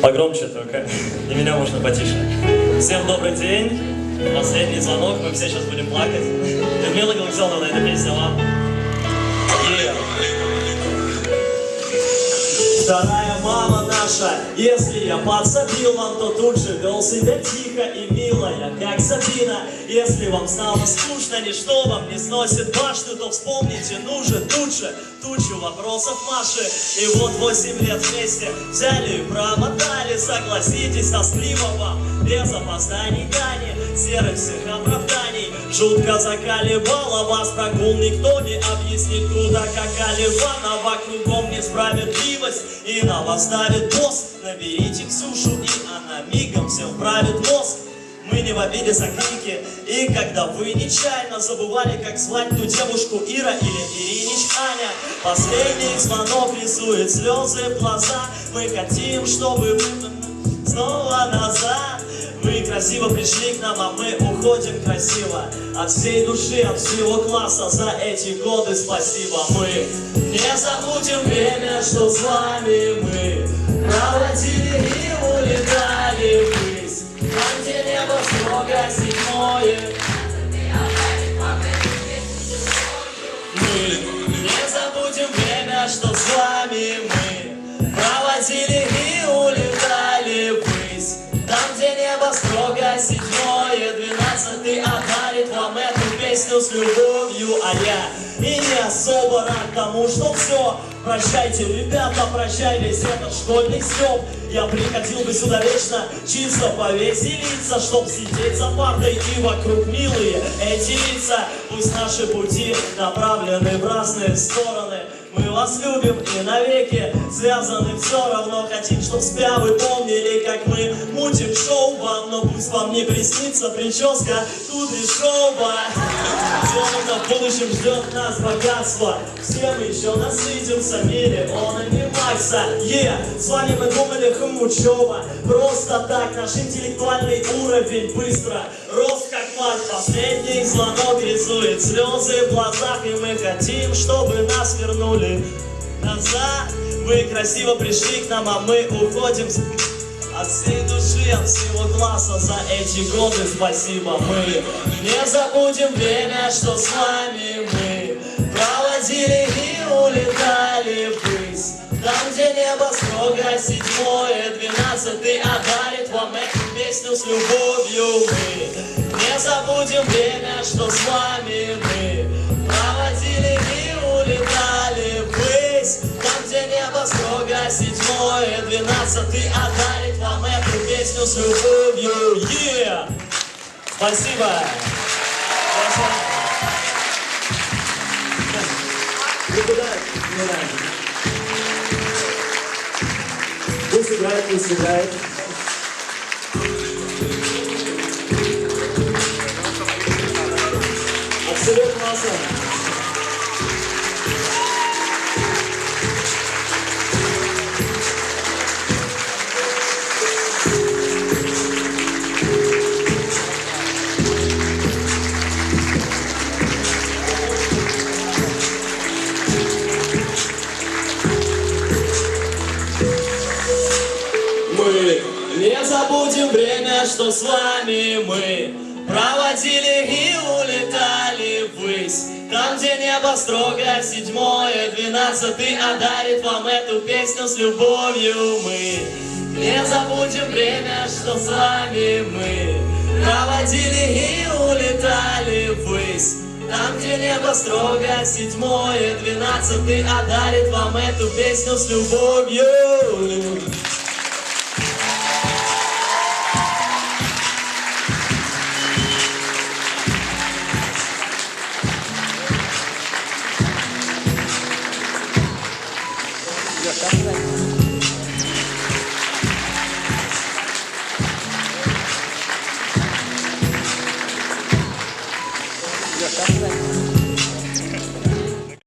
Погромче только, и меня можно потише. Всем добрый день. Последний звонок, мы все сейчас будем плакать. Людмила Галактионовна, эта песня вам. Вторая мама наша, если я подсобил вам, то тут же вел себя тихо и мило, я как Сабина. Если вам стало скучно, ничто вам не сносит башню, то вспомните, ну же, тут же, тучу вопросов Маши. И вот 8 лет вместе взяли и промотали, согласитесь, тоскливо вам, без опозданий Дани, серых всех оправданий. Жутко заколебало вас прогул, никто не объяснит, куда какали ванна, кругом несправедливость, и на вас давит босс. Наберите Ксюшу, и она мигом всем вправит мозг. Мы не в обиде за крики, и когда вы нечаянно забывали, как звать ту девушку Ира или Иринич Аня, последний звонок рисует слезы в глаза. Мы хотим, чтобы вы снова назад. Вы красиво пришли к нам, а мы уходим красиво. От всей души, от всего класса за эти годы спасибо. Мы не забудем время, что с вами мы проводили и улетали ввысь, там, где небо строго седьмое. Мы не забудем время, что с вами мы проводили и улетали ввысь, там, где небо строго седьмое, 12-й отдарит вам эту песню с любовью, а я и не особо рад тому, что все. Прощайте, ребята, прощай весь этот школьный стёб. Я приходил бы сюда вечно, чисто повеселиться, чтоб сидеть за партой и вокруг милые эти лица. Пусть наши пути направлены в разные стороны, мы вас любим и навеки связаны все равно. Хотим, чтоб спя вы помнили, как мы мутим шоу вам, но пусть вам не приснится прическа Кудряшова. Темно в будущем ждет нас богатство, все мы еще насытимся миллионами Макса. С вами мы думали, учеба, просто так наш интеллектуальный уровень быстро рос как мать. Последний звонок рисует слезы в глазах, и мы хотим, чтобы нас вернули назад. Вы красиво пришли к нам, а мы уходим от всей души, от всего класса за эти годы спасибо. Мы не забудем время, что с вами мы проводили и улетали ввысь, там, где небо строго седьмое, 12-й отдарит вам эту песню с любовью. Мы не забудем время, что с вами мы проводили и улетали ввысь, там, где небо строго седьмое, 12-й отдарит вам эту песню с любовью. Спасибо. Пусть играет, пусть играет. Абсолютно классно. Не забудем время, что с вами мы проводили и улетали ввысь, там, где небо строго седьмое, 12-й отдарит вам эту песню с любовью. Мы не забудем время, что с вами мы проводили и улетали ввысь, там, где небо строго седьмое, 12-й отдарит вам эту песню с любовью. Как